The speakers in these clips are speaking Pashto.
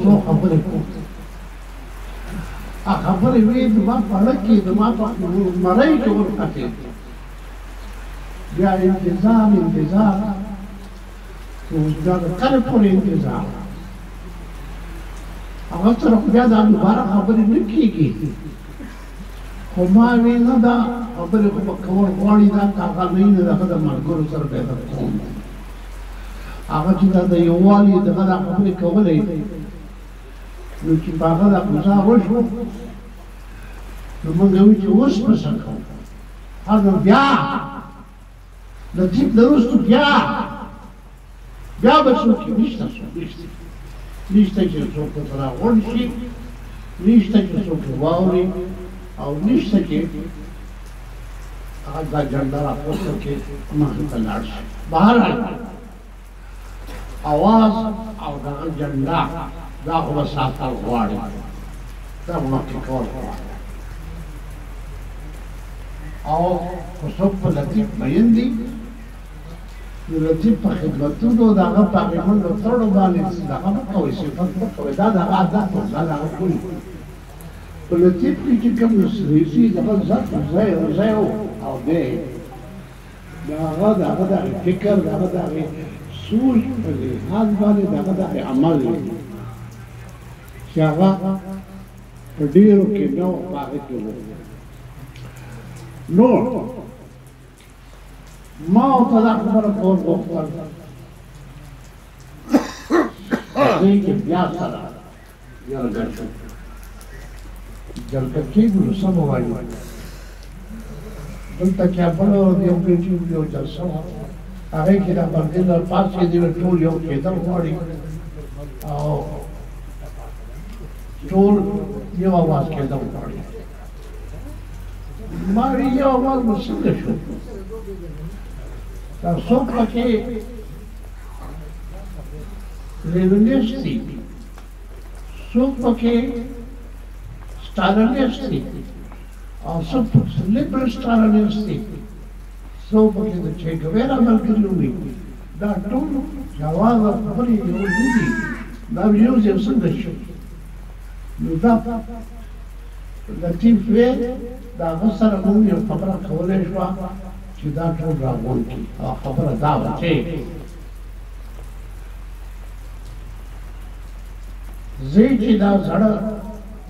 څو خبرې کوو خبرې وې زما په اړه کې زما په مرۍ کې ورختې بیا انتظار دا کله پورې انتظار هغه سره خو بیا دا دوباره خبرې نه کېږي خو ما وې نه دا خبرې خو به کول غواړي دا هغه نه دغه د ملګرو سره پیدا کوم هغه چې دا د یووالي دغه دا خبرې کولی نو چې په هغه دا ګزار وشو نو موږ وایو چې اوس به څه کوو هغه بیا لطیف نه وروسته بیا به څوک نشته چې څوک ورته راغونډ شي نشته چې څوک واوري او نشته چې هغه دا جنډه راپورته کړي مخې ته لاړ شي بهرحال اواز او دغه جنډه دا خو به ساتل غواړي دا به مخکې کول غواړي او خو څوک په لطیف مین دي نو لطیف په خدمتونو د هغه په هغې منډو تړو باندې دغه مه کوئ صفت مه کوئ دا د هغه عادت و دا د هغه خوی په لطیف کې چې کوم نسریسي دغه ذات ځای او دی د هغه د هغې فکر د هغه د هغې سوچ په لحاظ باندې د هغه د هغې عمل چې هغه په ډېرو کې نه و په هغې کې و نو ما ورته دا خبره کول غوښتل هغې کې بیا سره جرګه شو جرګه کېږو نو څه به وایو دلته کې بله یو ګنټې یو جلسه وه هغې کې دا بندې نه پاڅېدې نو ټول یو کېدل غواړي او ټول یو اواز کېدل غواړي ما وی یو اواز به څنګه شو دا څوک پکې لیونیسټ دي څوک پکې سټالینسټ دي او څوک لیبرل سټالینسټ دي څوک پکې د چه ګویرا ملګري وي دا ټول جواز خبرې یو دي دا یو ځای څنګه شو نو دا لطیف وی د هغه سره موږ یو خبره کولی شوه چې دا ټول راغونډ کړي او خبره دا وه چې زه چې دا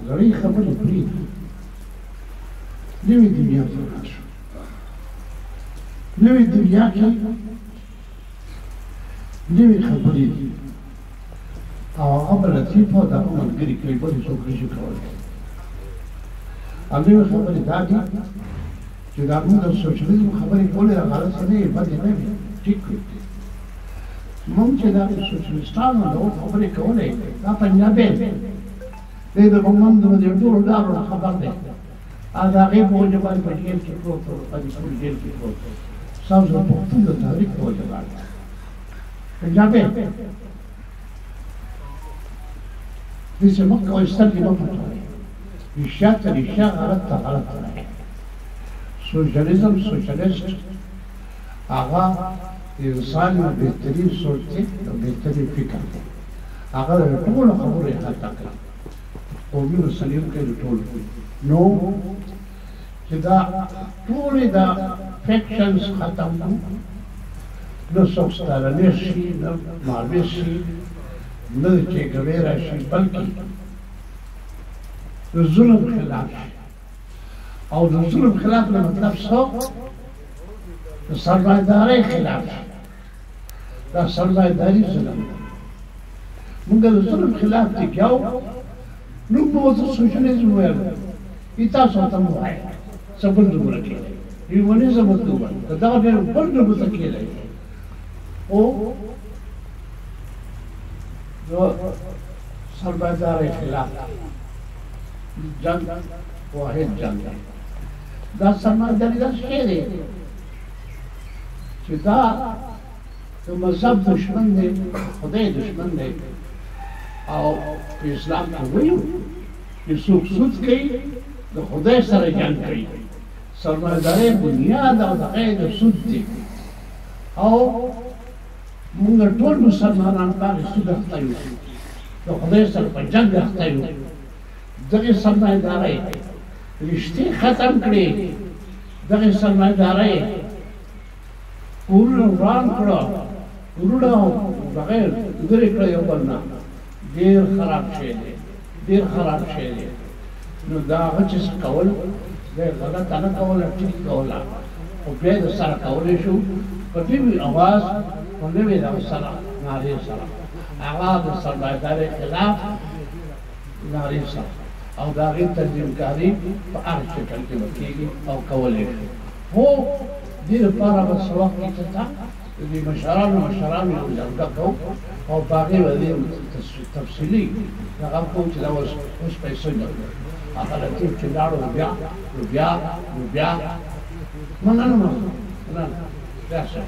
زړې خبرې پرېږدم نوې دنیا ته راشو نوې دنیا کې نوې خبرې دي او هغه به لطیف او دغه ملګري کوي بلې څوک نشي کولی او نوې خبرې دا دي چې دا موږ د سوشلیزم خبرې کولې دا غلطه نه وي بدې نه وي ټیک وي موږ چې دا سوشلیستانو د خبرې کولې دا پنجابی دی د موږ د دې ټولو لارو خبر دی د هغې په وجه باندې په جیل کې پروت و په دې ټول جیل کې پروت و ستاسو د پښتون د تاریخ په وجه باندې پنجابی داسې مه کوئ سترګې مه پټوئ رښتیا ته رښتیا غلط ته غلط وایئ سوشلیزم سوشلیست هغه د انسان یو بهترین سوچ دی یو بهترین فکر دی هغه د ټولو خبرو احاطه کوي قومونو سلیم کوي د ټولو نو چې دا ټولې دا فیکشنز ختم کړو نه څوک ستالینسټ شي نه مارکسټ شي نه د چه ګویرا شي بلکې د ظلم خلاف شي او د ظلم خلاف نه مطلب څه د سرمایه‌دارۍ خلاف شي دا سرمایه‌داري ظلم دی موږ د ظلم خلاف دي کوو نو به ورته سوشلیزم ویل تاسو ورته مه وایئ څه بل دومره کېدی هیومنیزم ورته ووایي د دغه ډېر بل ډول ورته کېدی خو د سرمایه‌دارۍ خلاف جنګ واحد جنګ دی دا سرمایه‌داري داسې شی دی چې دا د مذهب دشمن دی خدای دشمن دی او په اسلام کې وایو چې څوک سود کوي د خدای سره جنګ کوي سرمایه‌دارۍ بنیاد او د هغې د سود دی او موږ ټول مسلمانان باندې سود اخته یو د خدای سره په جنګ اخته یو دغې سرمایهدارۍ رشتې ختم کړې دغې سرمایهدارۍ کورونه وران کړه کورونه بغیر لرې کړه یو بل نه ډېر خراب شوی دی ډېر خراب شوی دی نو دا هغه چې څه کول دی غلطه نه کوله ټیک کوله خو بیا یې درسره کولی شو په نوي اواز په نوي دغه سره نارې سره هغه د سرمایهدارۍ خلاف نارې سره او د هغې تنظیمکاري په هر شکل کې به کېږي او کولی شو خو دې لپاره به څه وخت کې چې ته د دې مشرانو یو جرګه کوو او په هغې به دې تفصیلي هغه کوو چې دا اوس پیسې نه هغه لطیف چې لاړو نو بیا مننه بیا شه